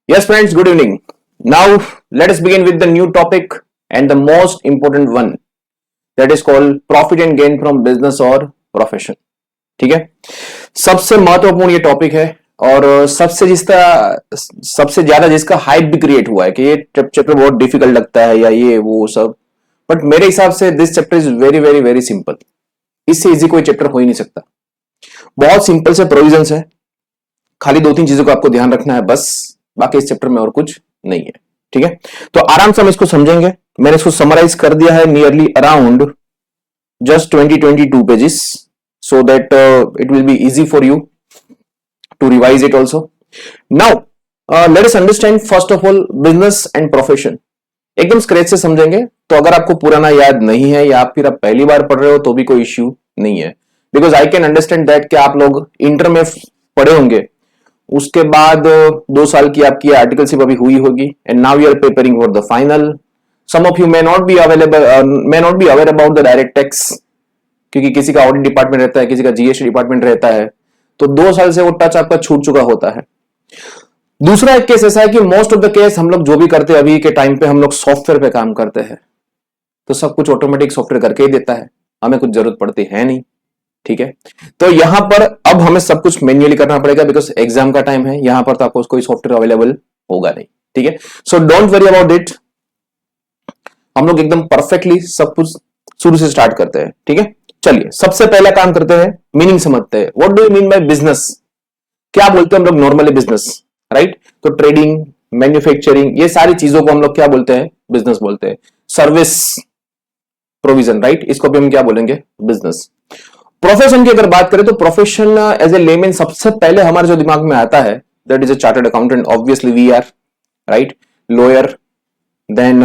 Yes, friends, good evening. Now, let us begin with the new topic and the most important one that is called profit and gain from business और profession. ठीक है, सबसे महत्वपूर्ण ये topic है और सबसे ज्यादा जिसका हाइप भी क्रिएट हुआ है कि ये चैप्टर बहुत डिफिकल्ट लगता है या ये वो सब, बट मेरे हिसाब से this chapter is very very very simple. इससे इजी कोई चैप्टर हो ही नहीं सकता. बहुत सिंपल से प्रोविजंस है, खाली दो तीन चीजों को आपको ध्यान रखना है बस, बाकी इस चैप्टर में और कुछ नहीं है. ठीक है, तो आराम से हम इसको समझेंगे. मैंने इसको समराइज कर दिया है nearly around just 20-22 pages, so that it will be easy for you to revise it also. Now let us understand first of all business and profession. एकदम स्क्रैच से समझेंगे. तो अगर आपको पुराना याद नहीं है या फिर आप पहली बार पढ़ रहे हो तो भी कोई इश्यू नहीं है, because I can understand that कि आप लोग इंटर में पढ़े होंगे, उसके बाद 2 साल की आपकी आर्टिकलशिप अभी हुई होगी and now you are preparing for the final. Some of you may not be aware about the direct tax, क्योंकि किसी का ऑडिट डिपार्टमेंट रहता है, किसी का जीएसटी डिपार्टमेंट रहता है, तो 2 साल से वो टच आपका छूट चुका होता है. दूसरा एक केस ऐसा है कि मोस्ट ऑफ द केस हम लोग जो भी करते हैं अभी के टाइम पे, हम लोग सॉफ्टवेयर पे काम करते हैं, तो सब कुछ ऑटोमेटिक सॉफ्टवेयर करके ही देता है, हमें कुछ जरूरत पड़ती है नहीं. ठीक है, तो यहां पर अब हमें सब कुछ मैन्युअली करना पड़ेगा बिकॉज एग्जाम का टाइम है. यहां पर तो आपको कोई सॉफ्टवेयर अवेलेबल होगा नहीं. ठीक है, so don't worry about it. हम लोग एकदम परफेक्टली सब कुछ शुरू से स्टार्ट करते हैं. ठीक है, चलिए सबसे पहला काम करते हैं, मीनिंग समझते हैं. What do you mean by business? क्या बोलते हैं हम लोग नॉर्मली बिजनेस, राइट? तो ट्रेडिंग, मैन्युफैक्चरिंग, ये सारी चीजों को हम लोग क्या बोलते हैं? बिजनेस बोलते हैं. सर्विस प्रोविजन, राइट, इसको भी हम क्या बोलेंगे? बिजनेस. प्रोफेशन की अगर बात करें तो प्रोफेशन एज ए लेमैन सबसे पहले हमारे जो दिमाग में आता है that is a chartered accountant. Obviously we are, right? Lawyer, then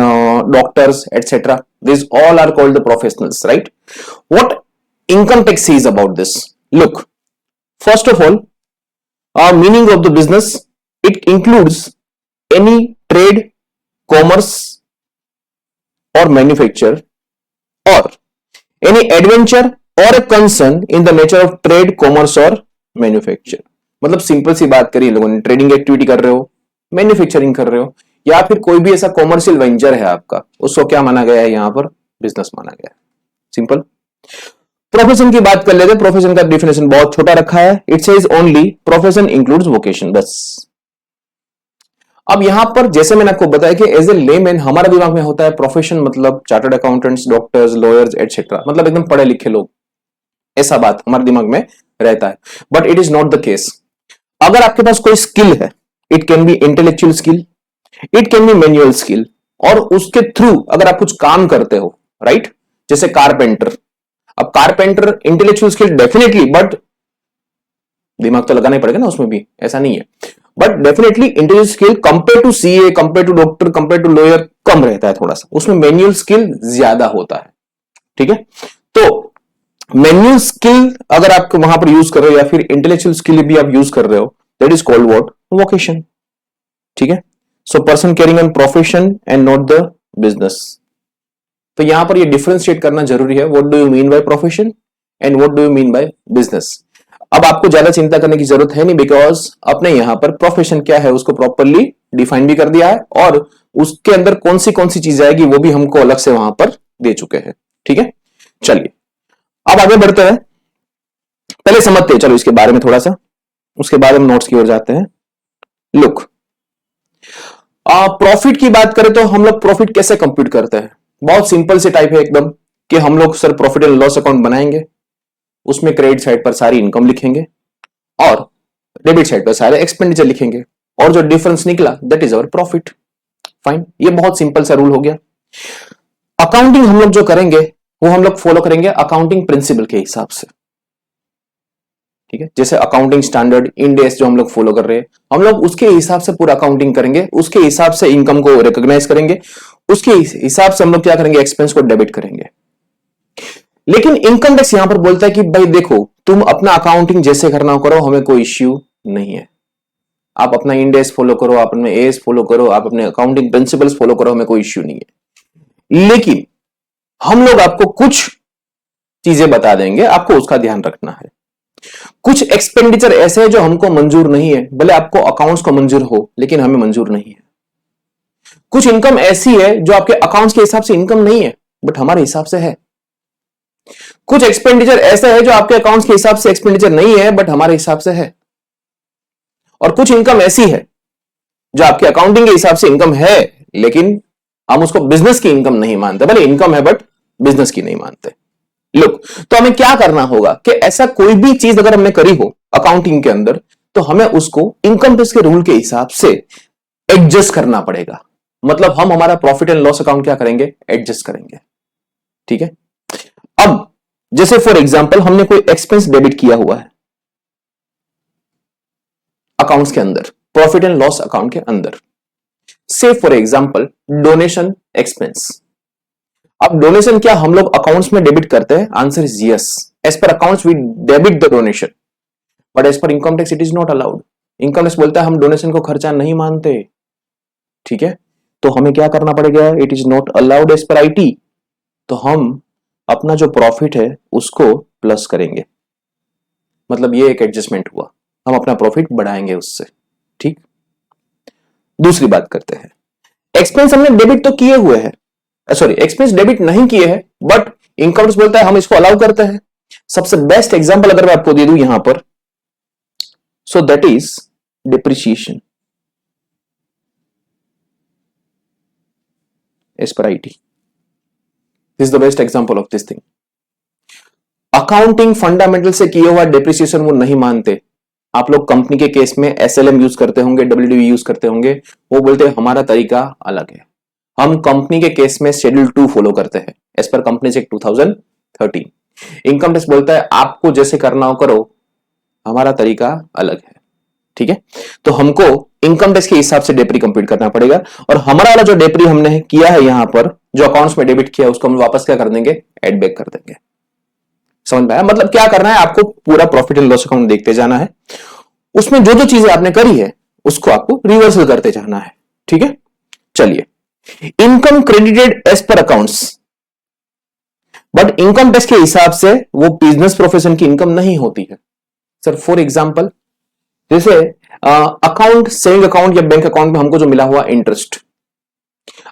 doctors, etc. These all are called the professionals, right? What income tax says about this? Look, first of all, meaning of the business, it includes any trade, commerce or manufacture, or any adventure or a concern in the nature of trade, commerce or manufacture. मतलब simple सी बात करी, लोगों ने trading activity कर रहे हो, manufacturing कर रहे हो, या फिर कोई भी ऐसा कॉमर्शियल वेंचर है आपका, उसको क्या माना गया है? यहां पर बिजनेस माना गया है. सिंपल. प्रोफेशन की बात कर लेते हैं. प्रोफेशन का डेफिनेशन बहुत छोटा रखा है. It says only profession includes vocation, बस. अब यहां पर जैसे मैंने आपको बताया कि एज ए लेमैन हमारा दिमाग में होता है प्रोफेशन मतलब chartered accountants, doctors, lawyers, etcetera, मतलब एकदम पढ़े लिखे लोग, ऐसा बात हमारे दिमाग में रहता है. But it is not the case. अगर आपके पास कोई स्किल है, it can be intellectual skill, it can be manual skill, और उसके थ्रू अगर आप कुछ काम करते हो, राइट? जैसे कारपेंटर. अब carpenter intellectual skill definitely, but दिमाग तो लगाना ही पड़ेगा ना उसमें भी, ऐसा नहीं है, but definitely intellectual skill compare to CA, compare to doctor, compare to lawyer कम रहता है थोड़ा सा, उसमें मैनुअल स्किल ज्यादा होता है. ठीक है, तो मैनुअल स्किल अगर आप वहां पर यूज कर रहे हो या फिर इंटेलेक्चुअल स्किल भी आप यूज कर रहे हो, that is called what? Vocation. ठीक है, so person carrying on profession and not the business. तो यहां पर ये डिफरेंशिएट करना जरूरी है. What do you mean by profession and what do you mean by business? अब आपको ज्यादा चिंता करने की जरूरत है नहीं, बिकॉज अपने यहां पर प्रोफेशन क्या है उसको प्रॉपरली डिफाइन भी कर दिया है, और उसके अंदर कौन सी चीज आएगी वो भी हमको अलग से वहां पर दे चुके हैं. ठीक है, चलिए अब आगे बढ़ते हैं. पहले समझते हैं चलो इसके बारे में थोड़ा सा, उसके बाद हम नोट्स की ओर जाते हैं. लुक, प्रॉफिट की बात करें तो हम लोग प्रॉफिट कैसे कंप्यूट करते हैं? बहुत सिंपल से टाइप है एकदम, कि हम लोग sir profit and loss account बनाएंगे, उसमें क्रेडिट साइड पर सारी इनकम लिखेंगे और डेबिट साइड पर सारे एक्सपेंडिचर लिखेंगे, और जो डिफरेंस निकला that is our profit. Fine, ये बहुत सिंपल सा रूल हो गया. अकाउंटिंग हम लोग जो करेंगे वो हम लोग फॉलो करेंगे अकाउंटिंग प्रिंसिपल के हिसाब से. ठीक है, जैसे अकाउंटिंग स्टैंडर्ड, इंड एस जो हम लोग फॉलो कर रहे हैं, हम लोग उसके हिसाब से पूरा अकाउंटिंग करेंगे, उसके हिसाब से इनकम को रिकॉग्नाइज करेंगे, उसके हिसाब से हम लोग क्या करेंगे? एक्सपेंस को डेबिट करेंगे. लेकिन इनकम टैक्स यहां पर बोलता है कि भाई देखो, तुम अपना अकाउंटिंग जैसे करना हो करो, हमें कोई इश्यू नहीं है. आप अपना इंड एस फॉलो करो, आप अपने एस फॉलो करो, आप अपने अकाउंटिंग प्रिंसिपल्स फॉलो करो, हमें कोई इश्यू नहीं है. लेकिन हम लोग आपको कुछ चीजें बता देंगे, आपको उसका ध्यान रखना है. कुछ एक्सपेंडिचर ऐसे है जो हमको मंजूर नहीं है, भले आपको अकाउंट्स को मंजूर हो लेकिन हमें मंजूर नहीं है। कुछ इनकम ऐसी है जो आपके अकाउंट्स के हिसाब से इनकम नहीं है बट हमारे हिसाब से है। कुछ एक्सपेंडिचर ऐसा है जो आपके अकाउंट्स के हिसाब से एक्सपेंडिचर नहीं है बट हमारे हिसाब से है। और कुछ इनकम ऐसी है जो आपके अकाउंटिंग के हिसाब से इनकम है लेकिन हम उसको बिजनेस की इनकम नहीं मानते, भले इनकम है बट बिजनेस की नहीं मानते। लुक, तो हमें क्या करना होगा कि ऐसा कोई भी चीज अगर हमने करी हो अकाउंटिंग के अंदर तो हमें उसको इनकम टैक्स के रूल के हिसाब से एडजस्ट करना पड़ेगा। मतलब हम हमारा प्रॉफिट एंड लॉस अकाउंट क्या करेंगे, एडजस्ट करेंगे। ठीक है। अब जैसे फॉर एग्जांपल हमने कोई एक्सपेंस डेबिट किया हुआ है अकाउंट्स के अंदर, प्रॉफिट एंड लॉस अकाउंट के अंदर, say for example donation expense. अब डोनेशन क्या हम लोग अकाउंट्स में डेबिट करते हैं? Answer is yes, as per accounts we debit the donation but as per income tax it is not allowed. Income tax बोलता है हम डोनेशन को खर्चा नहीं मानते। ठीक है, तो हमें क्या करना पड़ेगा? It is not allowed as per IT, तो हम अपना जो प्रॉफिट है उसको प्लस करेंगे। मतलब ये एक एडजस्टमेंट हुआ, हम अपना प्रॉफिट बढ़ाएंगे उससे। ठीक, दूसरी बात करते हैं। एक्सपेंस हमने डेबिट तो किए हुए हैं, सॉरी एक्सपेंस डेबिट नहीं किए हैं बट इनकम टैक्स बोलता है हम इसको अलाउ करते हैं। सबसे बेस्ट एग्जांपल अगर मैं आपको दे दूं यहां पर, so that is depreciation as per IT. This is the best example of this thing. Accounting fundamental से किए हुआ डिप्रिसिएशन वो नहीं मानते। आप लोग कंपनी के केस में एसएलएम यूज करते होंगे, डब्ल्यूडीवी यूज करते होंगे, वो बोलते हैं हमारा तरीका अलग है। हम कंपनी के केस में शेड्यूल 2 फॉलो करते हैं as per company act 2013। Income tax बोलता है आपको जैसे करना हो करो, हमारा तरीका अलग है। ठीक है, तो हमको इनकम टैक्स के हिसाब से डेप्री कंप्यूट करना पड़ेगा और हमारा वाला जो डेप्री हमने किया है यहां पर जो अकाउंट्स में डेबिट किया उसको हम वापस क्या कर देंगे? एड बैक कर देंगे। समझ में आया? मतलब क्या करना है आपको? पूरा प्रॉफिट एंड लॉस अकाउंट देखते जाना है, उसमें जो जो चीजें आपने करी है उसको आपको रिवर्सल करते जाना है। ठीक है, चलिए। Income credited as per accounts but income tax के हिसाब से वो बिजनेस प्रोफेशन की इनकम नहीं होती है। सर फॉर एग्जांपल जैसे अकाउंट, सेविंग अकाउंट या बैंक अकाउंट में हमको जो मिला हुआ इंटरेस्ट।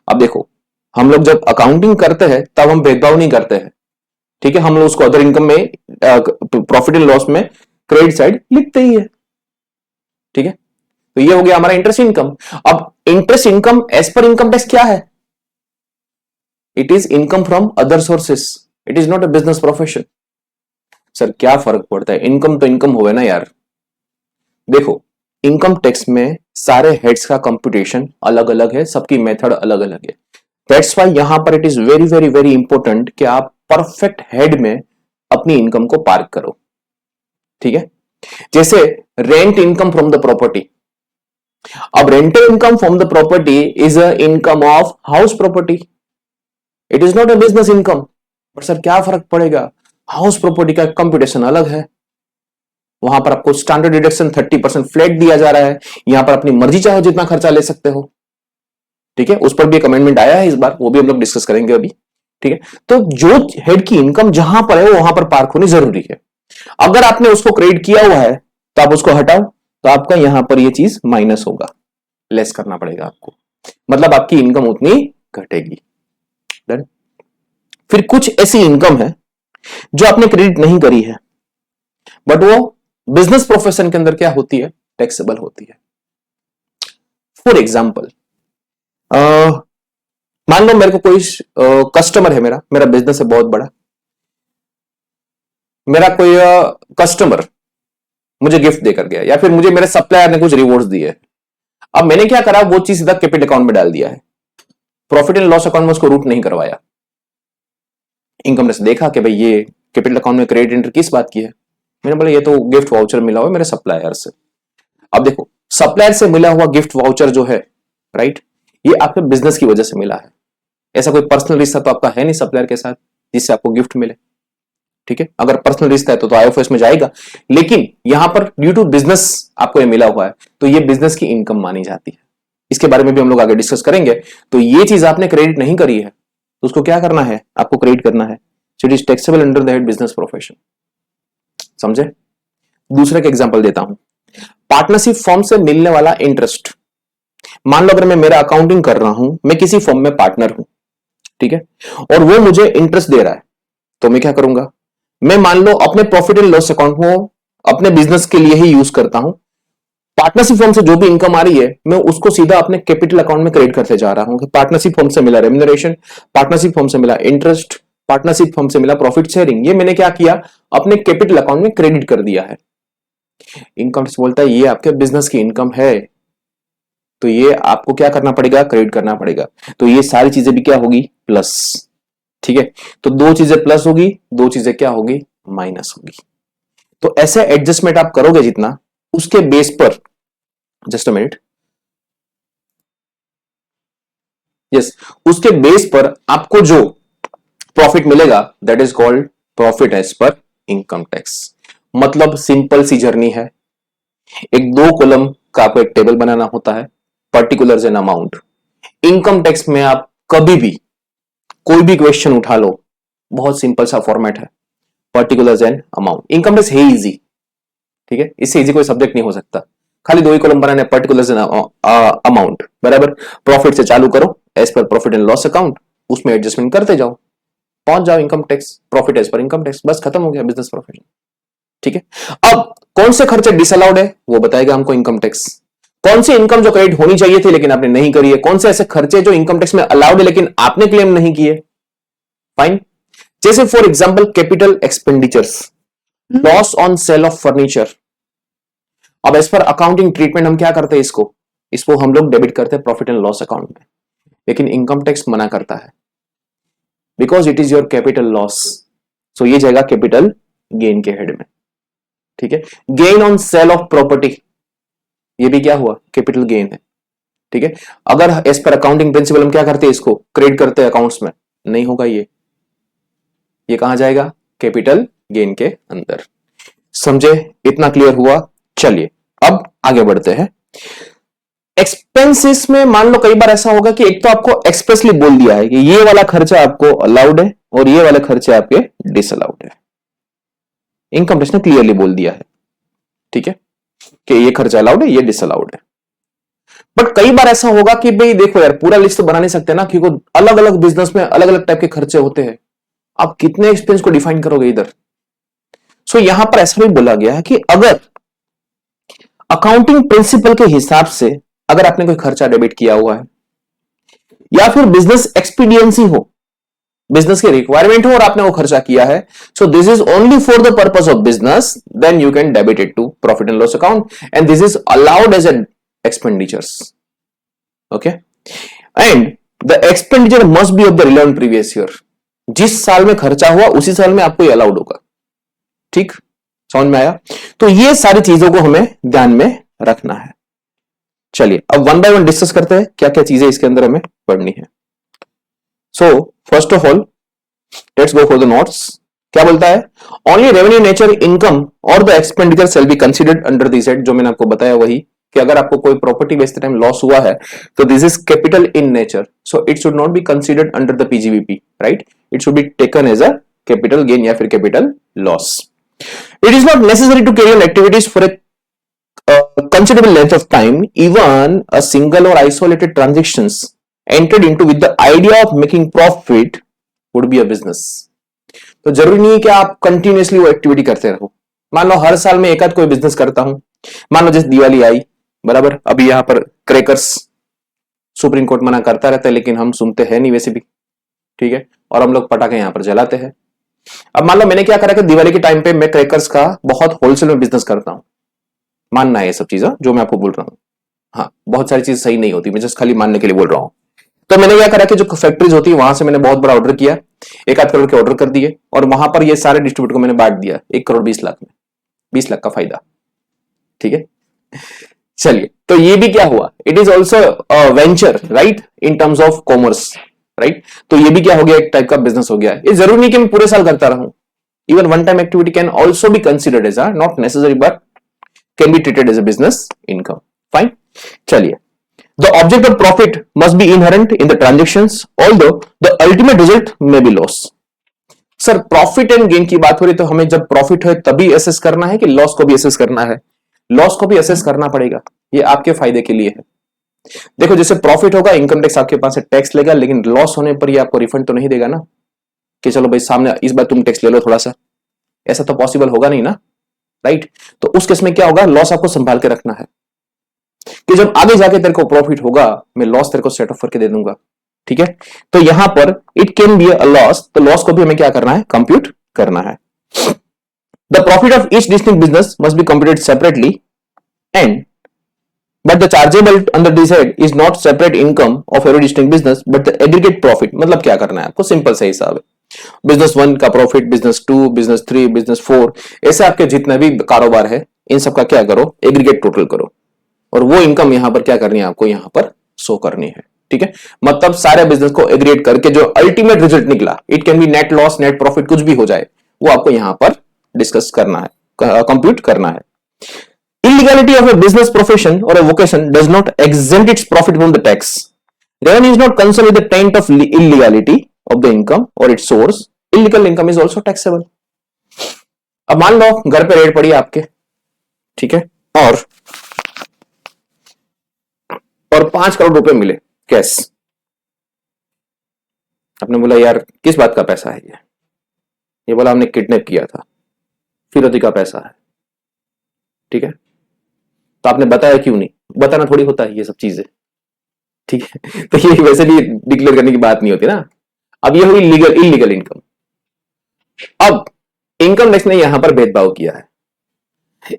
अब देखो, हम लोग जब अकाउंटिंग करते हैं तब हम भेदभाव नहीं करते हैं। ठीक है, हम लोग उसको अदर इनकम में, प्रॉफिट एंड लॉस में क्रेडिट साइड लिखते ही है। ठीक है, तो ये हो गया हमारा इंटरेस्ट इनकम। अब interest income as per income tax क्या है? It is income from other sources, it is not a business profession. Sir क्या फर्क पड़ता है? इनकम तो इनकम होवे ना यार। देखो, इनकम टैक्स में सारे हेड्स का कंप्यूटेशन अलग अलग है, सबकी मेथड अलग अलग है। दैट्स व्हाई यहां पर it is very very very important कि आप परफेक्ट हेड में अपनी इनकम को पार्क करो। ठीक है, जैसे rent income from the property. अब rental income from the property is a income of house property, it is not a business income. But sir क्या फर्क पड़ेगा? हाउस प्रॉपर्टी का कंप्यूटेशन अलग है, वहां पर आपको स्टैंडर्ड डिडक्शन 30% फ्लैट दिया जा रहा है, यहां पर अपनी मर्जी चाहो जितना खर्चा ले सकते हो। ठीक है, उस पर भी एक अमेंडमेंट आया है इस बार, वो भी हम लोग डिस्कस करेंगे अभी। ठीक है, तो जो हेड की इनकम जहां पर है वो वहां पर पार्क होनी जरूरी है। अगर आपने उसको क्रेडिट किया हुआ है तो आप उसको हटाओ, तो आपका यहां पर ये चीज माइनस होगा, लेस करना पड़ेगा आपको, मतलब आपकी इनकम उतनी घटेगी। डन। फिर कुछ ऐसी इनकम है जो आपने क्रेडिट नहीं करी है बट वो बिजनेस प्रोफेशन के अंदर क्या होती है? टैक्सेबल होती है। फॉर एग्जाम्पल, मान लो मेरे को कोई कस्टमर है, मेरा बिजनेस है बहुत बड़ा, मेरा कोई कस्टमर मुझे गिफ्ट देकर गया या फिर मुझे मेरे सप्लायर ने कुछ रिवॉर्ड्स दिए। अब मैंने क्या करा, वो चीज सीधा कैपिटल अकाउंट में डाल दिया है, प्रॉफिट एंड लॉस अकाउंट में उसको रूट नहीं करवाया। इनकम टैक्स देखा कि भाई ये कैपिटल अकाउंट में क्रेडिट एंट्री किस बात की है? मैंने बोला ये तो गिफ्ट वाउचर मिला हुआ मेरे सप्लायर से। अब देखो, सप्लायर से मिला हुआ गिफ्ट वाउचर जो है, राइट, ये आपके बिजनेस की वजह से मिला है। ऐसा कोई पर्सनल रिश्ता तो आपका है नहीं सप्लायर के साथ जिससे आपको गिफ्ट मिले। ठीक है, अगर पर्सनल रिश्ता है तो आईएफएस में जाएगा, लेकिन यहां पर ड्यू टू बिजनेस आपको ये मिला हुआ है तो ये बिजनेस की इनकम मानी जाती है। इसके बारे में भी हम लोग आगे डिस्कस करेंगे। तो ये चीज आपने क्रेडिट नहीं करी है तो उसको क्या करना है? आपको क्रेडिट करना है। So it is taxable under the head business profession. समझे? दूसरे का एग्जांपल देता हूं, पार्टनरशिप फॉर्म से मिलने वाला इंटरेस्ट। मान लो अगर मैं मेरा अकाउंटिंग कर रहा हूं, मैं किसी फॉर्म में पार्टनर हूं, ठीक है, और वो मुझे इंटरेस्ट दे रहा है, तो मैं क्या करूंगा, मैं मान लो अपने प्रॉफिट एंड लॉस अकाउंट को अपने बिजनेस के लिए ही यूज करता हूं। पार्टनरशिप फॉर्म से जो भी इनकम आ रही है, मैं उसको सीधा अपने कैपिटल अकाउंट में क्रेडिट करते जा रहा हूं कि पार्टनरशिप फॉर्म से मिला रेम्यूनरेशन, पार्टनरशिप फॉर्म से मिला इंटरेस्ट, पार्टनरशिप फॉर्म से मिला प्रॉफिट शेयरिंग, ये मैंने क्या किया, अपने कैपिटल अकाउंट में क्रेडिट कर दिया है। इनकम टैक्स बोलता है ये आपके बिजनेस की इनकम है, तो ये आपको क्या करना पड़ेगा, क्रेडिट करना पड़ेगा। तो ये सारी चीजें भी क्या होगी, प्लस। ठीक है, तो दो चीजें प्लस होगी, दो चीजें क्या होगी, माइनस होगी। तो ऐसे एडजस्टमेंट आप करोगे जितना, उसके बेस पर, जस्ट अ मिनट, यस, उसके बेस पर आपको जो प्रॉफिट मिलेगा that is called profit as per income tax. मतलब सिंपल सी जर्नी है, एक दो कॉलम का आपको एक टेबल बनाना होता है, particulars and amount. Income tax में आप कभी भी कोई भी क्वेश्चन उठा लो, बहुत सिंपल सा फॉर्मेट है, particulars and amount. Income tax है इजी, ठीक है, इससे इजी कोई सब्जेक्ट नहीं हो सकता। खाली दो ही कॉलम बनाने, पर्टिकुलर्स एंड अमाउंट बराबर, प्रॉफिट से चालू करो as per profit and loss account, उसमें एडजस्टमेंट करते जाओ, पहुंच जाओ income tax, profit as per income tax, बस खत्म हो गया बिजनेस प्रोफेशन। ठीक है, अब कौन से खर्चे डिसअलाउड है वो बताएगा हमको इनकम टैक्स, कौन सी इनकम जो क्रेडिट होनी चाहिए थी लेकिन आपने नहीं करी है, कौन से ऐसे खर्चे जो इनकम टैक्स में अलाउड है लेकिन आपने क्लेम नहीं किए। फाइन, जैसे for example capital expenditures, loss on sale of furniture. अब एज पर अकाउंटिंग ट्रीटमेंट हम क्या करते हैं, इसको हम लोग डेबिट करते हैं प्रॉफिट एंड लॉस अकाउंट में, लेकिन इनकम टैक्स मना करता है, because it is your capital loss, so ये जाएगा कैपिटल गेन के हेड में। ठीक है, gain on sale of property, ये भी क्या हुआ, कैपिटल गेन है। ठीक है, अगर एज पर अकाउंटिंग प्रिंसिपल हम क्या करते हैं, इसको क्रेडिट करते हैं अकाउंट्स में, नहीं होगा ये कहां जाएगा, कैपिटल गेन के अंदर। समझे, इतना क्लियर हुआ। चलिए अब आगे बढ़ते हैं। एक्सपेंसेस में मान लो कई बार ऐसा होगा कि एक तो आपको एक्सप्रेसली बोल दिया है कि ये वाला खर्चा आपको अलाउड है और ये वाले खर्चे आपके डिसअलाउड है, इनकम टैक्स ने क्लियरली बोल दिया है। ठीक है, कि ये खर्चा अलाउड है, ये डिसअलाउड है। बट कई बार ऐसा होगा कि भाई देखो यार, पूरा लिस्ट तो बना नहीं सकते ना, क्योंकि अलग अलग बिजनेस में अलग अलग टाइप के खर्चे होते हैं, आप कितने एक्सपेंस को डिफाइन करोगे इधर। सो यहां पर ऐसा भी बोला गया है कि अगर अकाउंटिंग प्रिंसिपल के हिसाब से अगर आपने कोई खर्चा डेबिट किया हुआ है या फिर बिजनेस एक्सपीडियंसी हो, बिजनेस की रिक्वायरमेंट हो और आपने वो खर्चा किया है, so this is only for the purpose of business, then you can debit it to profit and loss account and this is allowed as an expenditures. Okay, and the expenditure must be of the relevant previous year, जिस साल में खर्चा हुआ उसी साल में आपको ये अलाउड होगा। ठीक, समझ में आया। तो ये सारी चीजों को हमें ध्यान में रखना है। चलिए अब वन बाय वन डिस्कस करते हैं क्या क्या चीजें इसके अंदर हमें पढ़नी है। So first of all let's go for the notes. क्या बोलता है, ओनली रेवेन्यू नेचर इनकम और the expenditure shall be considered under this head, जो मैंने आपको बताया वही कि अगर आपको कोई प्रॉपर्टी बेचते टाइम लॉस हुआ है तो this is capital in nature, so it should not be considered under the PGBP, right, it should be taken as a capital gain या फिर capital loss. It is not necessary to carry on activities for a considerable length of time, even a single or isolated transactions entered into with the idea of making profit would be a business। तो जरूरी नहीं है कि आप continuously वो activity करते रहो। मान लो हर साल में एक आध कोई बिजनेस करता हूं, मान लो जैसे दिवाली आई बराबर, अभी यहां पर क्रैकर्स सुप्रीम कोर्ट मना करता रहता है लेकिन हम सुनते हैं नहीं वैसे भी, ठीक है, और हम लोग पटाखे यहां पर जलाते हैं। अब मान लो मैंने क्या करा कि दिवाली के टाइम पे मैं क्रैकर्स का बहुत होलसेल में बिजनेस करता हूं, मानना है ये सब चीजें जो मैं आपको बोल रहा हूं, हाँ बहुत सारी चीज सही नहीं होती, मैं जस्ट खाली मानने के लिए बोल रहा हूं। तो मैंने क्या करा कि जो फैक्ट्रीज होती है वहां से मैंने बहुत बड़ा ऑर्डर किया, 1 आध करोड़ के ऑर्डर कर दिए और वहां पर ये सारे डिस्ट्रीब्यूटर को मैंने बांट दिया 1 करोड़ 20 लाख में, 20 लाख का फायदा। ठीक है, चलिए तो ये भी क्या हुआ, it is also venture, right, in terms of commerce, right, तो ये भी क्या हो गया, एक टाइप का बिजनेस हो गया। ये जरूरी नहीं कि मैं पूरे साल करता रहूं, even one time activity can also be considered as not necessary but can be treated as a business income. Fine. चलिए, the object of profit must be inherent in the transactions, although the ultimate result may be loss. Sir profit and gain की बात हो रही तो हमें जब profit है तभी एसेस करना है कि लॉस को भी एसेस करना है? लॉस को भी एसेस करना पड़ेगा, ये आपके फायदे के लिए है। देखो जैसे प्रॉफिट होगा इनकम टैक्स आपके पास से टैक्स लेगा, लेकिन लॉस होने पर ये आपको रिफंड तो नहीं देगा ना, कि चलो भाई सामने इस बार तुम टैक्स ले लो थोड़ा सा, ऐसा तो पॉसिबल होगा नहीं ना, राइट? तो उस केस में क्या होगा, लॉस आपको संभाल के रखना है कि जब आगे जाके तेरे को प्रॉफिट होगा मैं लॉस तेरे को सेट ऑफ करके दे दूंगा, ठीक है? तो यहां पर it can be a loss, तो लॉस को भी हमें क्या करना है, कंप्यूट करना है। The profit of each distinct business must be computed separately and but the chargeable under this head is not separate income of every distinct business but the aggregate profit। मतलब क्या करना है आपको, सिंपल सा हिसाब है, बिजनेस 1 का profit, business 2, business 3, business 4, ऐसे आपके जितने भी कारोबार है इन सब का क्या करो, एग्रीगेट टोटल करो, और वो इनकम यहां पर क्या करनी है आपको, यहां पर शो करनी है, ठीक है? मतलब सारे बिजनेस को एग्रीगेट करके जो अल्टीमेट रिजल्ट निकला, it can be net loss, net profit, कुछ भी हो जाए, वो आपको यहां पर डिस्कस करना है, कंप्यूट करना है। Illegality of a business profession or a vocation does not exempt its profit from the tax. Revenue is not concerned with the taint of illegality of the income or its source. Illegal income is also taxable. अब मान लो घर पे red पड़ी आपके, ठीक है, और 5 करोड़ रुपए मिले कैश। आपने बोला यार किस बात का पैसा है ये बोला हमने किडनैप किया था, फिरौती का पैसा है, ठीक है? तो आपने बताया क्यों नहीं, बताना थोड़ी होता है ये सब चीजें, ठीक है? तो ये वैसे भी डिक्लेयर करने की बात नहीं होती ना। अब ये हुई लीगल इलीगल इनकम। अब इनकम टैक्स ने यहां पर भेदभाव किया है,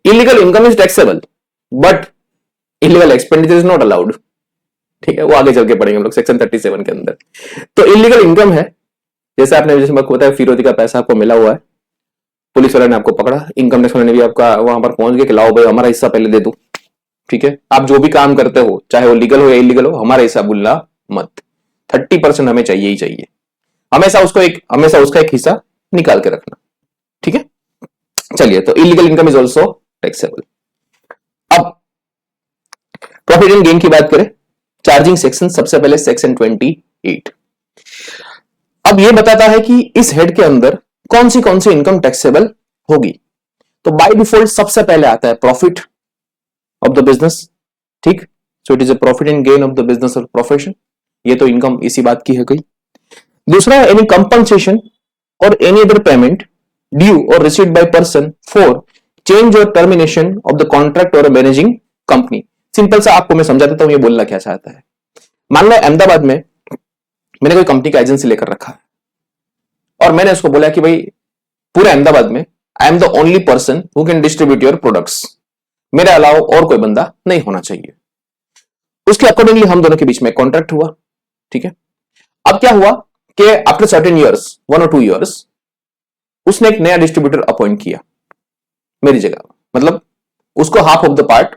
illegal income is taxable but illegal expenditure is not allowed, ठीक है? वो आगे चल के पढ़ेंगे हम लोग सेक्शन 37 के अंदर। तो इलीगल इनकम है, जैसे आपने जैसे बताया फिरौती का पैसा आपको मिला हुआ है, पुलिस वाले ने आपको पकड़ा, इनकम टैक्स वाले ने भी आपका वहां पर पहुंच गए कि लाओ भाई हमारा हिस्सा पहले दे दो, ठीक है? आप जो भी काम करते हो चाहे वो लीगल हो या इलीगल हो, हमारा हिस्सा भूलना मत, 30% हमें चाहिए ही चाहिए, हमेशा उसका एक हिस्सा निकाल के रखना, ठीक है? चलिए, तो illegal income is also taxable. अब प्रॉफिट एंड गेन की बात करें, चार्जिंग सेक्शन, सबसे पहले सेक्शन 28 अब ये बताता है कि इस हेड के अंदर कौन सी इनकम टैक्सेबल होगी। तो बाय डिफॉल्ट सबसे पहले आता है प्रॉफिट ऑफ द बिजनेस, ठीक? So it is a profit and gain of the business और प्रोफेशन, ये तो इनकम इसी बात की है गई। दूसरा है एनी कंपनसेशन और एनी अदर पेमेंट ड्यू और received by person for change और टर्मिनेशन ऑफ द कॉन्ट्रैक्ट और मैनेजिंग कंपनी। सिंपल सा आपको मैं समझा देता हूं ये बोलना क्या चाहता है। मान लो अहमदाबाद में मैंने कोई कंपनी का एजेंसी लेकर रखा है और मैंने उसको बोला कि भाई पूरे अहमदाबाद में I am the only person who can distribute your products, मेरे अलावा और कोई बंदा नहीं होना चाहिए। उसके अकॉर्डिंगली हम दोनों के बीच में कॉन्ट्रैक्ट हुआ, ठीक है? अब क्या हुआ कि आफ्टर सर्टेन ईयर्स, 1 और 2 ईयर्स, उसने एक नया डिस्ट्रीब्यूटर अपॉइंट किया मेरी जगह, मतलब उसको हाफ ऑफ द पार्ट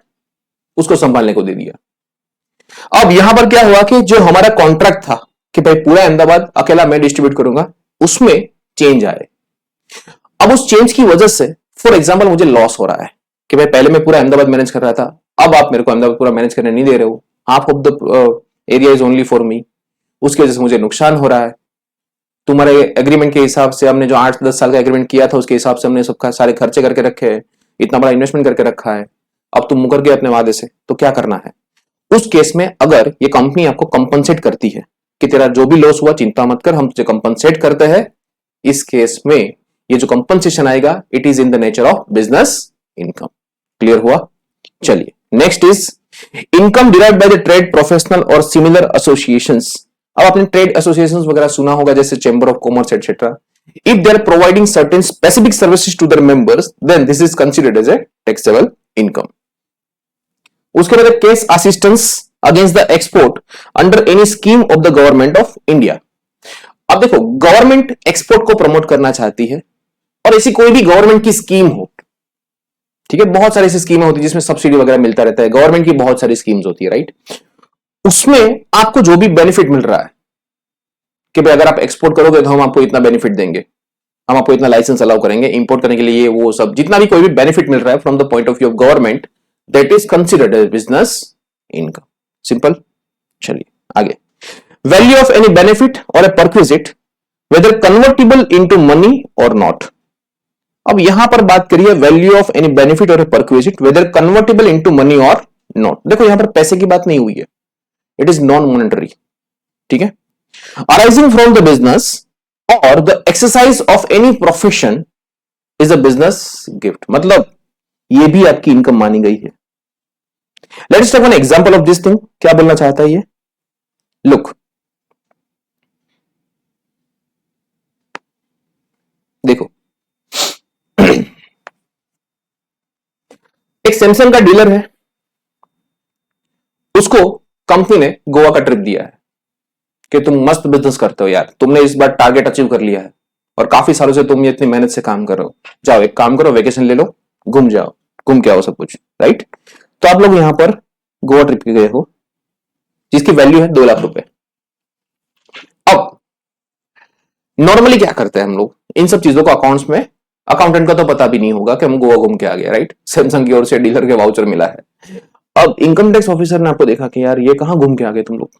उसको संभालने को दे दिया। अब यहां पर क्या हुआ कि जो हमारा कॉन्ट्रैक्ट था कि भाई पूरा अहमदाबाद अकेला मैं डिस्ट्रीब्यूट करूंगा, उसमें चेंज आए। अब उस चेंज की वजह से फॉर एग्जांपल मुझे लॉस हो रहा है कि भाई पहले मैं पूरा अहमदाबाद मैनेज कर रहा था, अब आप मेरे को अहमदाबाद पूरा मैनेज करने नहीं दे रहे हो, half of the area is only for me, उसकी वजह से मुझे नुकसान हो रहा है। तुम्हारे एग्रीमेंट के हिसाब से हमने जो 8-10 साल का एग्रीमेंट किया था उसके हिसाब से हमने सबका सारे खर्चे करके रखे हैं, इतना बड़ा इन्वेस्टमेंट करके रखा है, अब तुम मुकर गए अपने वादे से, तो क्या करना है? उस केस में अगर ये कंपनी आपको कंपनसेट करती है कि तेरा जो भी लॉस हुआ चिंता मत कर, हम तुझे कंपनसेट करते हैं, इस केस में ये जो कंपनसेशन आएगा it is in the nature of business income. Clear हुआ? चलिए, next is income derived by the trade professional और सिमिलर एसोसिएशंस। अब आपने ट्रेड एसोसिएशंस वगैरह सुना होगा, जैसे chamber of commerce etcetera. If they are providing certain specific services to their members then this is considered as a taxable income. उसके बाद cash assistance against the export under any scheme of the government of India. अब देखो, government export को promote करना चाहती है और ऐसी कोई भी गवर्नमेंट की स्कीम हो, ठीक है? बहुत सारी ऐसी स्कीमें होती है जिसमें सब्सिडी वगैरह मिलता रहता है, गवर्नमेंट की बहुत सारी स्कीम्स होती है, राइट? उसमें आपको जो भी बेनिफिट मिल रहा है कि भाई अगर आप एक्सपोर्ट करोगे तो हम आपको इतना बेनिफिट देंगे, हम आपको इतना लाइसेंस अलाउ करेंगे इंपोर्ट करने के लिए, वो सब जितना भी कोई भी बेनिफिट मिल रहा है from the point of view of government, that is considered as business income. Simple. चलिए आगे, वैल्यू ऑफ एनी बेनिफिट और a perquisite whether convertible into money और नॉट। अब यहां पर बात करिए वैल्यू ऑफ एनी बेनिफिट और perquisite whether convertible into money और नॉट। देखो यहां पर पैसे की बात नहीं हुई है, इट इज नॉन मॉनेटरी, ठीक है। अराइजिंग फ्रॉम द बिजनेस और the exercise of any profession is a business gift, मतलब ये भी आपकी इनकम मानी गई है। Let's take one example of this thing. क्या बोलना चाहता है ये, लुक, देखो एक सैमसंग का डीलर है, उसको कंपनी ने गोवा का ट्रिप दिया है कि तुम मस्त बिजनेस करते हो यार, तुमने इस बार टारगेट अचीव कर लिया है और काफी सालों से तुम ये इतनी मेहनत से काम कर रहे हो, जाओ एक काम करो, वेकेशन ले लो, घूम जाओ, घूम के आओ सब कुछ, राइट। तो आप लोग यहां पर गोवा ट्रिप पे गए हो जिसकी वैल्यू है 2 लाख रुपए। अब नॉर्मली क्या करते हैं हम लोग, इन सब चीजों को अकाउंट्स में, अकाउंटेंट का तो पता भी नहीं होगा कि हम गोवा घूम के आ गए, राइट, सैमसंग की ओर से डीलर के वाउचर मिला है। अब इनकम टैक्स ऑफिसर ने आपको देखा कि यार ये कहां घूम के आ गए तुम लोग,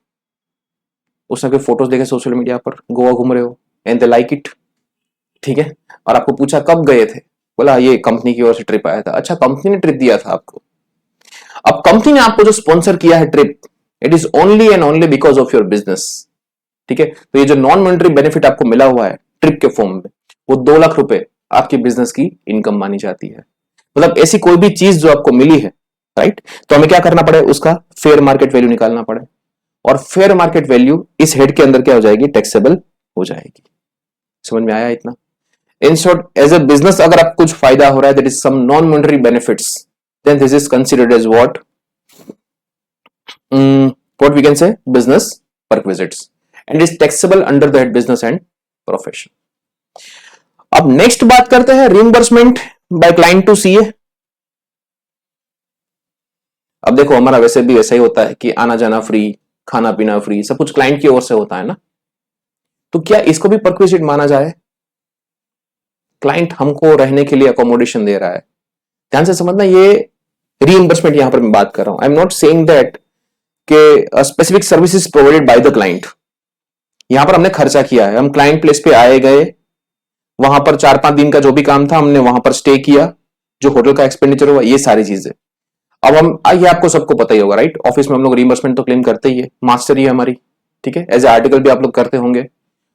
उसने कोई फोटोज देखे सोशल मीडिया पर गोवा घूम रहे हो एंड दे लाइक इट, ठीक है। और आपको पूछा कब गए थे, बोला ये कंपनी की ओर से ट्रिप आया था। अच्छा, कंपनी ने ट्रिप दिया था आपको। अब कंपनी ने आपको जो स्पॉन्सर किया है trip, it is only and only because of your business, ठीक है। तो ये जो नॉन मॉनेटरी बेनिफिट आपको मिला हुआ है ट्रिप के फॉर्म में, वो 2 लाख रुपए आपकी बिजनेस की इनकम मानी जाती है। मतलब ऐसी कोई भी चीज जो आपको मिली है, राइट, तो हमें क्या करना पड़े, उसका फेयर मार्केट वैल्यू निकालना पड़े, और फेयर मार्केट वैल्यू इस हेड के अंदर क्या हो जाएगी, टैक्सेबल हो जाएगी। समझ में आया इतना। In short, as a business अगर आपको कुछ फायदा हो रहा है, that is some non monetary benefits, then this is considered as what we can say business perquisites and is taxable under the head business and profession. अब next बात करते हैं reimbursement by client to CA. अब देखो हमारा वैसे भी वैसा ही होता है कि आना जाना फ्री, खाना पीना फ्री, सब कुछ क्लाइंट की ओर से होता है ना, तो क्या इसको भी परक्विजिट माना जाए? क्लाइंट हमको रहने के लिए अकोमोडेशन दे रहा है, ध्यान से समझना, ये रीइंबर्समेंट यहां पर मैं बात कर रहा हूं। I am not saying that के specific services provided by the client. यहां पर हमने खर्चा किया है, हम क्लाइंट प्लेस पे आए गए, वहां पर 4-5 दिन का जो भी काम था हमने वहां पर स्टे किया, जो होटल का एक्सपेंडिचर हुआ, ये सारी चीजें। अब हम, ये आपको सबको पता ही होगा, राइट, ऑफिस में हम लोग रीइंबर्समेंट तो क्लेम करते ही है, मास्टरी है हमारी, ठीक है, एज ए आर्टिकल भी आप लोग करते होंगे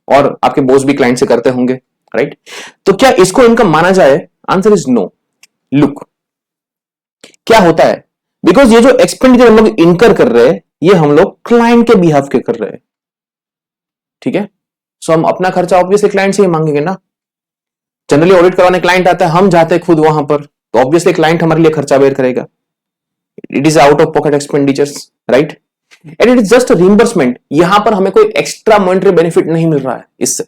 और आपके बॉस भी क्लाइंट से करते होंगे, राइट। तो क्या इसको इनकम माना जाए? Answer is no. लुक, क्या होता है, बिकॉज ये जो एक्सपेंडिचर हम लोग इनकर कर रहे हैं, ये हम लोग क्लाइंट के बिहाफ के कर रहे हैं, ठीक है। सो हम अपना खर्चा ऑब्वियसली क्लाइंट से ही मांगेंगे ना। जनरली ऑडिट करवाने क्लाइंट आता है, हम जाते हैं खुद वहां पर, तो ऑब्वियसली क्लाइंट हमारे लिए खर्चा बेयर करेगा। It is out of pocket expenditures, right, and it is just reimbursement. यहां पर हमें कोई एक्स्ट्रा मॉनेटरी बेनिफिट नहीं मिल रहा है इससे,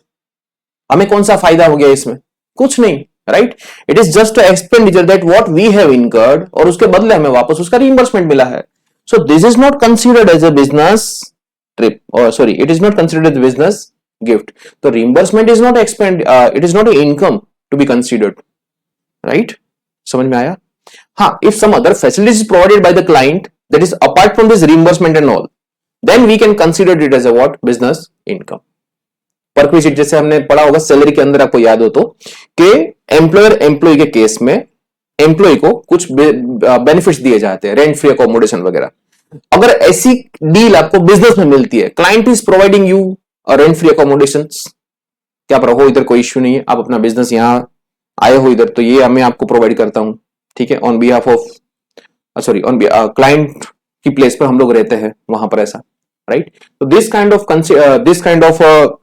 हमें कौन सा फायदा हो गया इसमें? कुछ नहीं, right. It is just expenditure that what we have incurred, और उसके बदले हमें वापस उसका रिइंबर्समेंट मिला है। So this is not considered as a business trip, और sorry, it is not considered as business gift. तो reimbursement is not expend, it is not a income to be considered, right. समझ में आया? हाँ, if some other facilities is provided by the client that is apart from this reimbursement and all, then we can consider it as a what, business income. Perquisite जैसे हमने पढ़ा होगा salary के अंदर, आपको याद हो तो, कि एम्प्लॉयर एम्प्लॉय के केस में एम्प्लॉय को कुछ बेनिफिट्स दिए जाते हैं, रेंट फ्री अकोमोडेशन वगैरह। अगर ऐसी डील आपको बिजनेस में मिलती है, client is providing you rent free accommodation, क्या पर हो, इधर कोई इश्यू नहीं है, आप अपना बिजनेस यहां आए हो इधर, तो ये हमें आपको प्रोवाइड करता हूं, ठीक है, on behalf of, sorry, on client की प्लेस पर हम लोग रहते हैं वहां पर, ऐसा, राइट। तो this kind of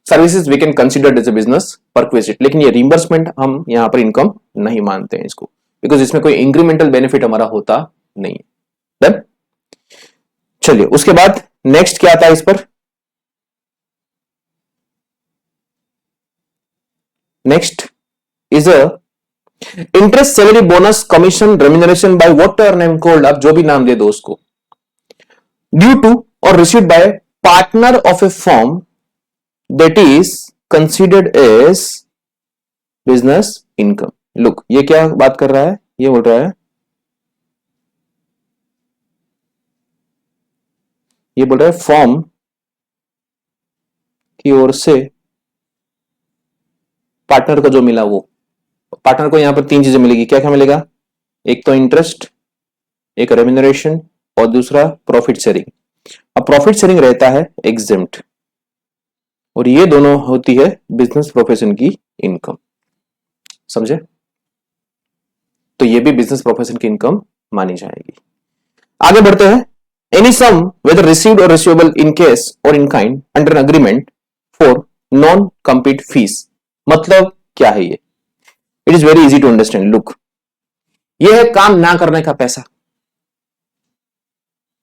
services we can consider as a business perquisite. लेकिन ये रिइंबर्समेंट हम यहां पर इनकम नहीं मानते हैं इसको, बिकॉज इसमें कोई इंक्रीमेंटल बेनिफिट हमारा होता नहीं है। डन। चलिए उसके बाद नेक्स्ट क्या आता है इस पर, next is a interest, salary, bonus, commission, remuneration by whatever name called, आप जो भी नाम दे दो उसको, ड्यू टू और received by partner of a firm that is considered as business income. Look, ये क्या बात कर रहा है, ये बोल रहा है, ये बोल रहा है फर्म की ओर से पार्टनर को जो मिला वो, पार्टनर को यहां पर 3 चीजें मिलेगी। क्या क्या मिलेगा? एक तो इंटरेस्ट, एक रेम्यूनरेशन और दूसरा प्रॉफिट शेयरिंग। अब प्रॉफिट शेयरिंग रहता है एग्जेम्प्ट, और ये दोनों होती है बिजनेस प्रोफेशन की इनकम। समझे? तो ये भी बिजनेस प्रोफेशन की इनकम मानी जाएगी। आगे बढ़ते हैं। एनी सम वेदर रिसीव्ड और रिसीवेबल इन केस और in kind under an agreement for non compete fee. मतलब क्या है ये? It is very easy to understand. Look, ये है काम ना करने का पैसा।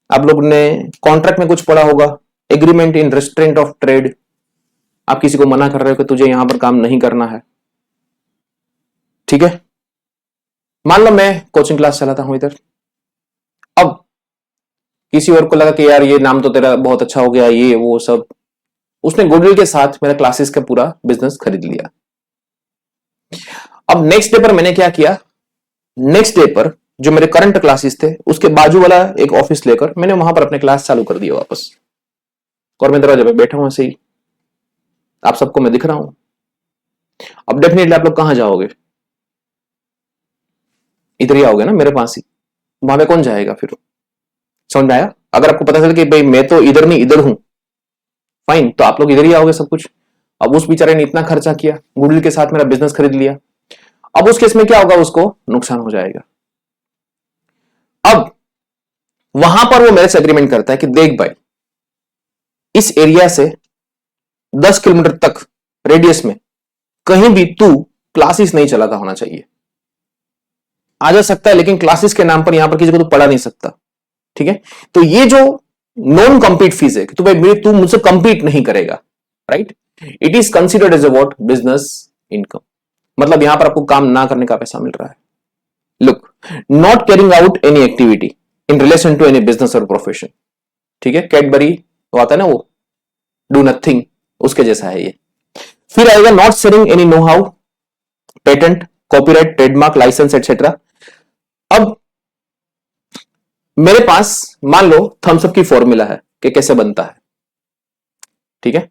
आप लोग ने कॉन्ट्रैक्ट में कुछ पढ़ा होगा, agreement in restaurant of trade. आप किसी को मना कर रहे हो कि तुझे यहां पर काम नहीं करना है, ठीक है? मान लो मैं कोचिंग क्लास चलाता हूं इधर, अब किसी और को लगा कि यार ये नाम तो तेरा बहुत अच्छा हो गया, ये वो सब, उसने गुडविल के साथ मेरा क्लासेस का पूरा बिजनेस खरीद लिया। अब नेक्स्ट डे पर मैंने क्या किया, नेक्स्ट डे पर जो मेरे करंट क्लासेस थे उसके बाजू वाला एक ऑफिस लेकर मैंने वहां पर अपने क्लास चालू कर दिया वापस, और मैं दरवाजे पे बैठा हूं ऐसे ही, आप सबको मैं दिख रहा हूं। अब डेफिनेटली आप लोग कहां जाओगे? इधर ही आओगे ना, मेरे पास ही। वहां पे कौन जाएगा फिर? समझ में आया? अगर आपको पता चले कि भाई मैं तो इधर नहीं इधर हूं, फाइन, तो आप लोग इधर ही आओगे सब कुछ। अब उस बेचारे ने इतना खर्चा किया, गुडविल के साथ मेरा बिजनेस खरीद लिया, अब उस केस में क्या होगा? उसको नुकसान हो जाएगा। अब वहां पर वो मेरे से एग्रीमेंट करता है कि देख भाई, इस एरिया से 10 किलोमीटर तक रेडियस में कहीं भी तू क्लासेस नहीं चलाता होना चाहिए। आ जा सकता है लेकिन क्लासेस के नाम पर यहां पर किसी को तू पढ़ा नहीं सकता, ठीक है? तो ये जो नॉन कम्पीट फीस है कि तू भाई तू मुझसे कम्पीट नहीं करेगा, right? It is considered as a what? Business income. मतलब यहां पर आपको काम ना करने का पैसा मिल रहा है। Look, not carrying out any activity in relation to any business और प्रोफेशन, ठीक है? कैडबरी वो आता है ना, वो डू नथिंग, उसके जैसा है ये। फिर आएगा not selling any know how, patent, copyright, trademark, licence etcetera. अब मेरे पास मान लो थम्सअप की फॉर्मूला है कि कैसे बनता है, ठीक है?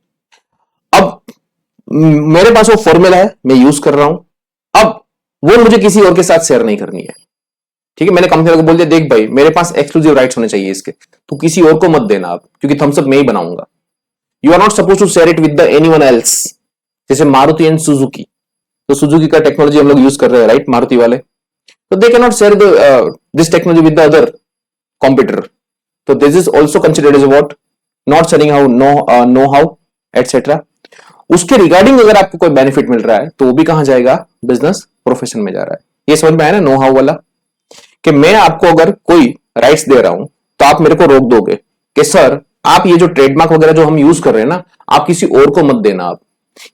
अब मेरे पास वो फॉर्मूला है, मैं यूज कर रहा हूं, अब वो मुझे किसी और के साथ शेयर नहीं करनी है, ठीक है? मैंने कंपनी को बोल दिया देख भाई मेरे पास एक्सक्लूसिव राइट्स होने चाहिए इसके, तो किसी और को मत देना आप, क्योंकि थम्सअप मैं ही बनाऊंगा। You are not suppose to share it with the anyone else. जैसे मारुति एंड सुजुकी, तो सुजुकी का टेक्नोलॉजी हम लोग यूज कर रहे हैं, राइट? मारुति वाले, तो they can not share this technology with the other competitor. तो this is also considered as what? Not sharing how, know how etcetera. उसके रिगार्डिंग अगर आपको कोई बेनिफिट मिल रहा है तो वो भी कहां जाएगा? बिजनेस प्रोफेशन में जा रहा है। ये समझ में आया ना नो हाउ वाला? कि मैं आपको अगर कोई राइट्स दे रहा हूं तो आप मेरे को रोक दोगे कि सर आप ये जो ट्रेडमार्क वगैरह जो हम यूज कर रहे हैं ना, आप किसी और को मत देना आप,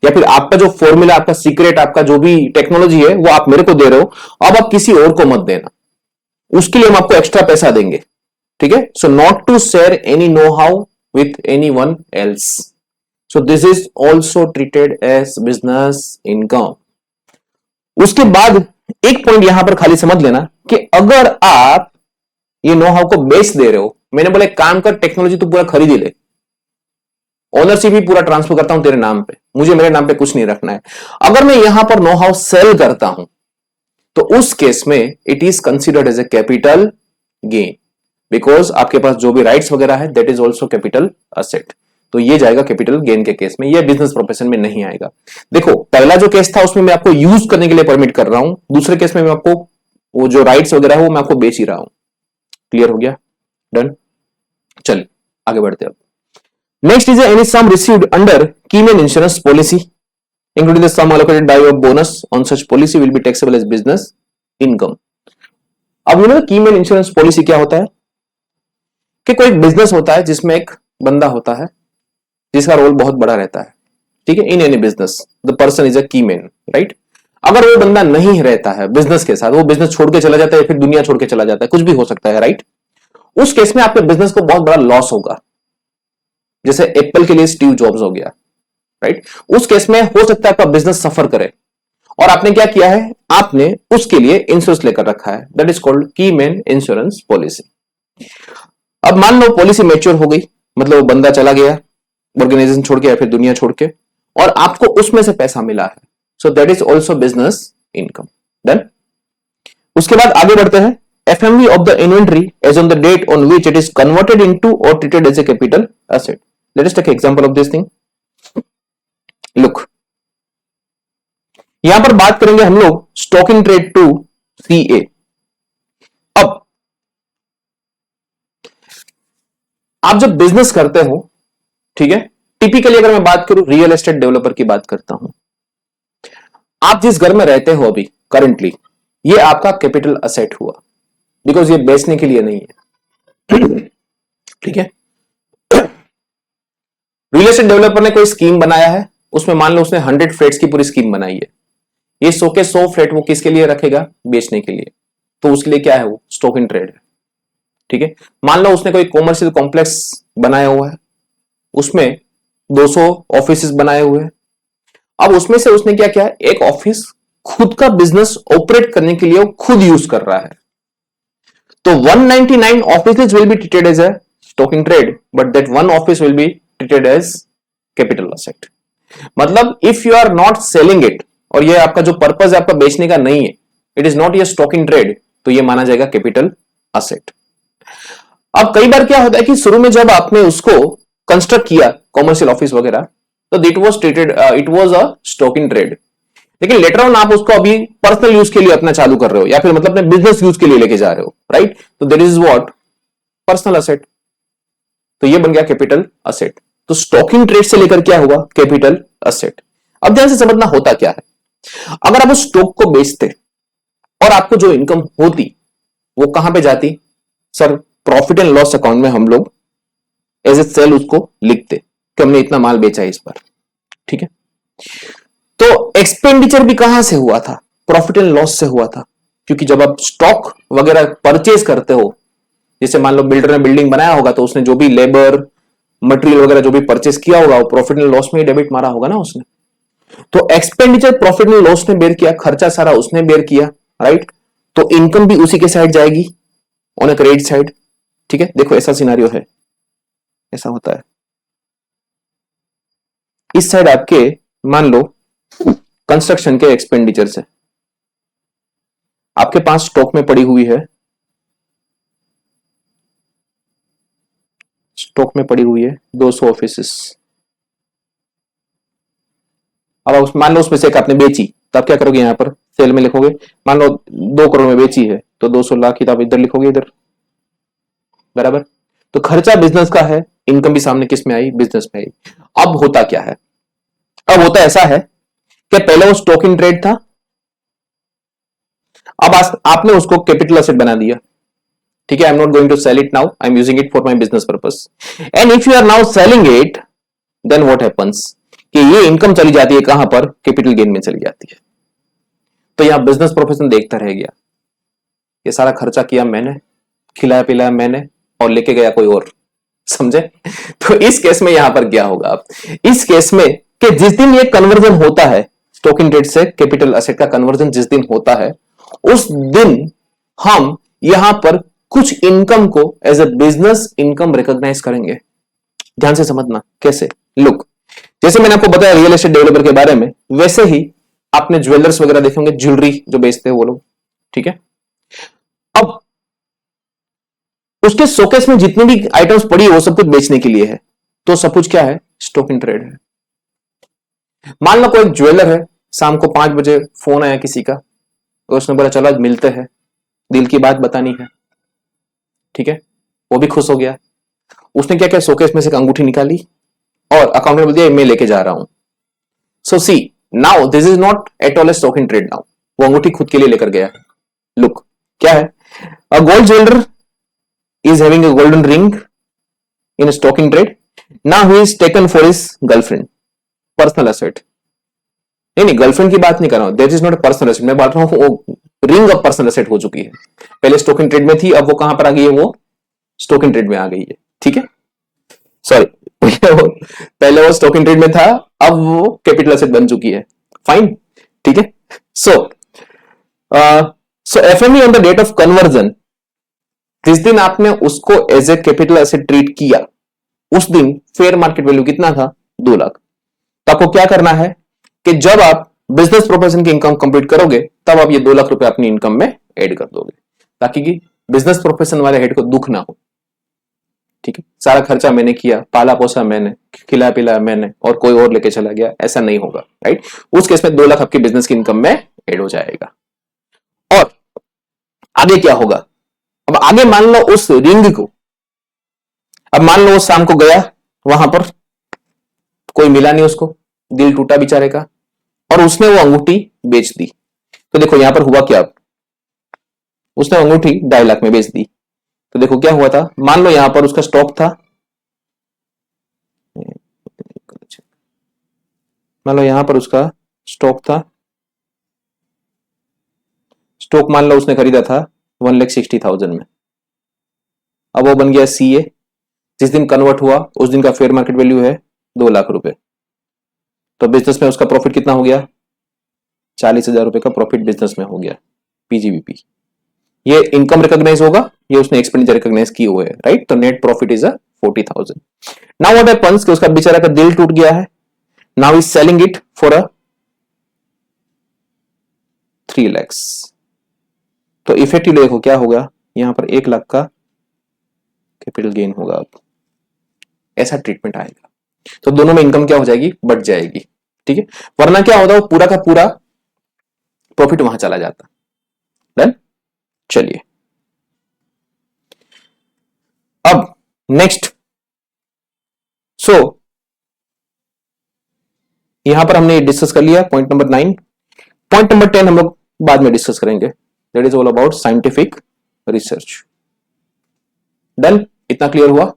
या फिर आपका जो फॉर्मूला, आपका सीक्रेट, आपका जो भी टेक्नोलॉजी है वो आप मेरे को दे रहे हो, अब आप किसी और को मत देना, उसके लिए हम आपको एक्स्ट्रा पैसा देंगे, ठीक है? So not to share any know how with any one else. So this is also treated as business income. उसके बाद एक पॉइंट यहां पर खाली समझ लेना कि अगर आप ये नो हाउ को बेच दे रहे हो, मैंने बोला काम कर, टेक्नोलॉजी तो पूरा खरीद ही ले, ओनरशिप भी पूरा ट्रांसफर करता हूं तेरे नाम पे, मुझे मेरे नाम पे कुछ नहीं रखना है। अगर मैं यहां पर नो हाउ सेल करता हूं तो उस केस में it is considered as a capital gain, because आपके पास जो भी राइट्स वगैरह है that is also capital asset. तो ये जाएगा कैपिटल गेन के केस में, ये बिजनेस प्रोफेशन में नहीं आएगा। देखो पहला जो केस था उसमें मैं आपको यूज करने के लिए परमिट कर रहा हूं, दूसरे केस में मैं आपको वो जो राइट्स वगैरह है वो मैं आपको बेच ही रहा हूं। क्लियर हो गया? डन? चलिए आगे बढ़ते हैं। Next is any sum received under keyman insurance policy including the sum allocated by of bonus on such policy will be taxable as business income। अब you know keyman insurance policy क्या होता है कि कोई बिजनेस होता है जिसमें एक बंदा होता है जिसका रोल बहुत बड़ा रहता है, ठीक है? In any business the person is a keyman, right? अगर वो बंदा नहीं रहता है बिजनेस के साथ, वो बिजनेस छोड़ के चला जाता है या फिर दुनिया छोड़ के चला जाता है, कुछ भी हो सकता है, राइट? उस केस में आपके बिजनेस को बहुत बड़ा लॉस होगा। जैसे एप्पल के लिए स्टीव जॉब्स हो गया, राइट? उस केस में हो सकता है आपका बिजनेस सफर करे, और आपने क्या किया है? आपने उसके लिए इंश्योरेंस लेकर रखा है, that is called keyman insurance policy. अब मान लो पॉलिसी मैच्योर हो गई, मतलब वो बंदा चला गया ऑर्गेनाइजेशन छोड़ के या फिर दुनिया छोड़ के, और आपको उसमें से पैसा मिला है, सो that is also business income. Done. उसके बाद आगे बढ़ते हैं। FMV of the inventory as on the date on which it is converted into or treated as a capital asset. Let us take example of this thing. Look, यहां पर बात करेंगे हम लोग stock in trade to CA। अब आप जब business करते हो, ठीक है, टिपिकली अगर मैं बात करूं रियल एस्टेट डेवलपर की बात करता हूं, आप जिस घर में रहते हो अभी करंटली, ये आपका कैपिटल असेट हुआ, बिकॉज ये बेचने के लिए नहीं है। ठीक है। रियल एस्टेट डेवलपर ने कोई स्कीम बनाया है, उसमें मान लो उसने 100 फ्लैट्स की पूरी स्कीम बनाई है। ये 100 के 100 फ्लैट वो किसके लिए रखेगा? बेचने के लिए। तो उसके लिए क्या है? वो स्टॉक इन ट्रेड है। ठीक है। मान लो उसने कोई कॉमर्शियल कॉम्प्लेक्स बनाया हुआ है, उसमें 200 ऑफिस बनाए हुए हैं। अब उसमें से उसने क्या किया? एक ऑफिस खुद का बिजनेस ऑपरेट करने के लिए वो खुद यूज कर रहा है। तो 199 offices will be treated as a stock in trade, but that one office will be treated as capital asset. मतलब if you are not selling it, और ये आपका जो पर्पस है आपका बेचने का नहीं है, इट इज नॉट ये स्टॉक इन ट्रेड, तो ये माना जाएगा कैपिटल असेट। अब कई बार क्या होता है कि शुरू में जब आपने उसको कंस्ट्रक्ट किया कॉमर्शियल ऑफिस वगैरह, तो it was treated, it was a stock in trade. लेकिन लेटर ऑन आप उसको अभी पर्सनल यूज के लिए अपना चालू कर रहे हो, या फिर मतलब अपने बिजनेस यूज के लिए लेके जा रहे हो, राइट? तो that is what? Personal asset. तो ये बन गया कैपिटल असेट। तो स्टॉकिंग ट्रेड से लेकर क्या हुआ? Capital asset. अब ध्यान से समझना होता क्या है। अगर आप उस स्टॉक को बेचते और आपको जो इनकम होती वो कहां पे जाती? Sir, profit and loss account में हम लोग एज ए सेल उसको लिखते कि हमने इतना माल बेचा है इस बार। ठीक है। तो एक्सपेंडिचर भी कहां से हुआ था? प्रॉफिट एंड लॉस से हुआ था, क्योंकि जब आप स्टॉक वगैरह परचेज करते हो, जैसे मान लो बिल्डर ने बिल्डिंग बनाया होगा, तो उसने जो भी लेबर मटेरियल वगैरह जो भी परचेज किया होगा वो प्रॉफिट एंड लॉस में ही डेबिट मारा होगा ना उसने। तो एक्सपेंडिचर प्रॉफिट एंड लॉस ने बेयर किया, खर्चा सारा उसने बेयर किया, राइट? तो इनकम भी उसी के साइड जाएगी, ऑन ए क्रेडिट साइड। ठीक है। देखो ऐसा सिनेरियो है, ऐसा होता है। इस साइड आपके मान लो कंस्ट्रक्शन के एक्सपेंडिचर से आपके पास स्टॉक में पड़ी हुई है, स्टॉक में पड़ी हुई है 200 ऑफिसेस। अब मान लो उसमें से एक आपने बेची, तो आप क्या करोगे? यहां पर सेल में लिखोगे, मान लो 2 करोड़ में बेची है, तो 200 लाख की तो आप इधर लिखोगे, इधर, बराबर। तो खर्चा बिजनेस का है, इनकम भी सामने किस में आई? बिजनेस में आई। अब होता क्या है? अब होता ऐसा है कि पहले वो स्टॉक इन ट्रेड था, अब आपने उसको कैपिटल असेट बना दिया। ठीक है। I am not going to sell it now, I am using it for my business purpose. And if you are now selling it, then what happens कि ये इनकम चली जाती है कहां पर? कैपिटल गेन में चली जाती है। तो यहां बिजनेस प्रोफेशन देखता रह गया, ये सारा खर्चा किया मैंने, खिलाया पिलाया मैंने, और लेके गया कोई और। समझे? तो इस केस में यहां पर क्या होगा? आप इस केस में कि जिस दिन ये कन्वर्जन होता है स्टॉक इन ट्रेड से कैपिटल असेट का कन्वर्जन जिस दिन होता है, उस दिन हम यहां पर कुछ इनकम को as a business income recognise करेंगे। ध्यान से समझना कैसे। लुक, जैसे मैंने आपको बताया रियल एस्टेट डेवलपर के बारे में, वैसे ही आपने ज्वेलर्स वगैरह देखे होंगे, ज्वेलरी जो बेचते हैं वो लोग। ठीक है। अब उसके शोकेस में जितनी भी आइटम्स पड़ी है वो सब कुछ बेचने के लिए है, तो सब कुछ क्या है? स्टॉक इन ट्रेड है। मान लो कोई ज्वेलर है, शाम को 5 बजे फोन आया किसी का, और उसने बोला चलो आज मिलते हैं, दिल की बात बतानी है। ठीक है। वो भी खुश हो गया। उसने क्या किया? शोकेस में से एक अंगूठी निकाली और अकाउंट में बोल दिया मैं लेके जा रहा हूं। So see, now this is not at all a stock in trade. Now वो अंगूठी खुद के लिए लेकर गया। लुक, क्या है? A gold jeweller is having a golden ring in a stock in trade. Now he is taken for his girlfriend, personal asset. नहीं, गर्लफ्रेंड की बात नहीं कर रहा हूं, that is not a personal asset. मैं बात रहा हूं वो रिंग अब पर्सनल एसेट हो चुकी है। पहले स्टॉक इन ट्रेड में थी, अब वो कहां पर आ गई है? वो स्टॉक इन ट्रेड में आ गई है। ठीक है। सॉरी, पहले वो स्टॉक इन ट्रेड में था, अब वो कैपिटल एसेट बन चुकी है। फाइन। ठीक है। So FMV on the date of conversion, जिस दिन आपने उसको as a capital asset treat किया, उस दिन फेयर मार्केट वैल्यू कितना था? 2 लाख। तो आपको क्या करना है कि जब आप बिजनेस प्रोफेशन की इनकम कंप्लीट करोगे तब आप ये 2 लाख रुपए अपनी इनकम में ऐड कर दोगे, ताकि कि बिजनेस प्रोफेशन वाले हेड को दुख ना हो। ठीक है, सारा खर्चा मैंने किया, पाला पोसा मैंने, खिला पिला मैंने और कोई और लेके चला गया, ऐसा नहीं होगा, राइट। उस केस में 2 लाख आपकी बिजनेस की इनकम में ऐड हो जाएगा। और आगे क्या होगा, अब आगे मान लो उस रिंग को, अब मान लो वो शाम को गया, वहां पर कोई मिला नहीं उसको, दिल टूटा बेचारे का, और उसने वो अंगूठी बेच दी। तो देखो यहां पर हुआ क्या, उसने अंगूठी 2.5 लाख में बेच दी। तो देखो क्या हुआ था, मान लो यहां पर उसका स्टॉक था, मान लो यहां पर उसका स्टॉक था, स्टॉक मान लो उसने खरीदा था 1,60,000 में, अब वो बन गया सीए। जिस दिन कन्वर्ट हुआ उस दिन का फेयर मार्केट वैल्यू है 2 लाख रुपए। तो बिजनेस में उसका प्रॉफिट कितना हो गया, 40,000 रुपए का प्रॉफिट बिजनेस में हो गया, पीजीबीपी। ये इनकम रिकॉग्नाइज होगा, ये उसने एक्सपेंडिचर रिकॉग्नाइज किए हुए है, राइट। तो net profit is 40,000। Now what happens कि उसका बेचारा का दिल टूट गया है, now is selling it for 3 lakhs। तो इफेक्टिवली देखो क्या होगा, यहां पर 1 लाख का कैपिटल गेन होगा। अब ऐसा ट्रीटमेंट आएगा, तो दोनों में इनकम क्या हो जाएगी, बढ़ जाएगी। ठीक है, वरना क्या होता है, वो पूरा का पूरा प्रॉफिट वहां चला जाता। डन, चलिए अब नेक्स्ट। सो यहां पर हमने डिस्कस कर लिया पॉइंट नंबर 9। पॉइंट नंबर 10 हम लोग बाद में डिस्कस करेंगे, that is all about scientific research. Done, इतना क्लियर हुआ।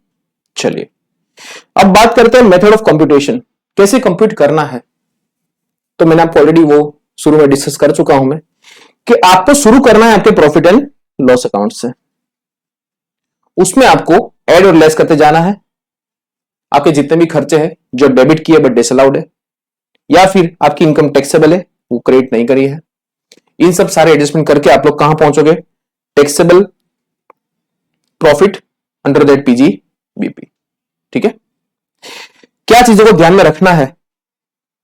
चलिए अब बात करते हैं मेथड ऑफ कंप्यूटेशन, कैसे कंप्यूट करना है। तो मैंने आपको ऑलरेडी वो शुरू में डिस्कस कर चुका हूं मैं, कि आपको शुरू करना है आपके प्रॉफिट एंड लॉस अकाउंट से। उसमें आपको ऐड और लेस करते जाना है। आपके जितने भी खर्चे हैं जो डेबिट किए बट डिसअलाउड है, या फिर आपकी इनकम टैक्सेबल है वो क्रेडिट नहीं करी है, इन सब सारे एडजस्टमेंट करके आप लोग कहां पहुंचोगे, taxable profit under that PGBP. ठीक है, क्या चीजों को ध्यान में रखना है,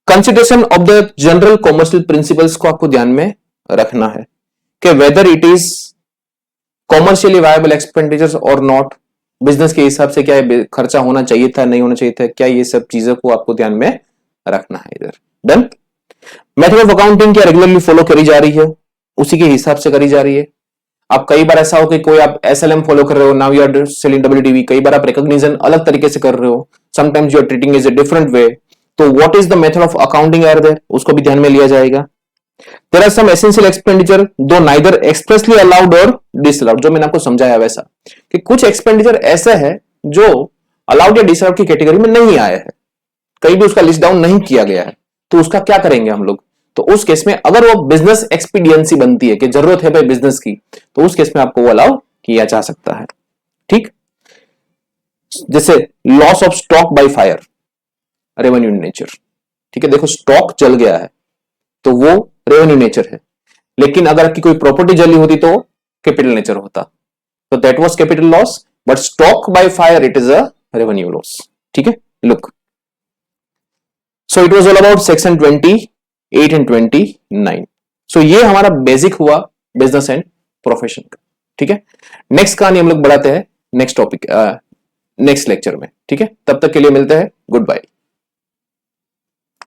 consideration of the general commercial principles को आपको ध्यान में रखना है, कि whether it is commercially viable expenditures और नॉट, बिजनेस के हिसाब से क्या खर्चा होना चाहिए था, नहीं होना चाहिए था, क्या ये सब चीजों को आपको ध्यान में रखना है इधर। डन, मेथड ऑफ अकाउंटिंग क्या रेगुलरली फॉलो करी जा रही है, उसी के हिसाब से करी जा रही है। अब कई बार ऐसा हो कि कोई आप एसएलएम फॉलो कर रहे हो, now you are selling WDV, कई बार आप रिकॉग्निशन अलग तरीके से कर रहे हो, sometimes you are treating is a different way. तो what is the method of accounting are there, उसको भी ध्यान में लिया जाएगा। There are some essential expenditure though neither expressly allowed और डिसअलाउड, जो मैंने आपको समझाया वैसा, कि कुछ एक्सपेंडिचर ऐसे है जो अलाउड या डिसअलाउड की कैटेगरी में नहीं आए हैं, कहीं भी उसका लिस्ट डाउन नहीं किया गया है, तो उसका क्या करेंगे हम लोग। तो उस केस में अगर वो बिजनेस एक्सपीडियंसी बनती है कि जरूरत है भाई बिजनेस की, तो उस केस में आपको वो अलाउ किया जा सकता है। ठीक, जैसे loss of stock by fire, revenue nature. ठीक है, देखो स्टॉक जल गया है तो वो रेवेन्यू नेचर है, लेकिन अगर आपकी कोई प्रॉपर्टी जली होती तो कैपिटल नेचर होता, तो that was capital loss, but stock by fire it is a revenue loss. ठीक है, look, so it was all about section 28 and 29। सो ये हमारा बेसिक हुआ बिजनेस एंड प्रोफेशन का। ठीक है, नेक्स्ट कहानी हम लोग बढ़ाते हैं नेक्स्ट टॉपिक नेक्स्ट लेक्चर में। ठीक है, तब तक के लिए मिलते हैं, गुड बाय।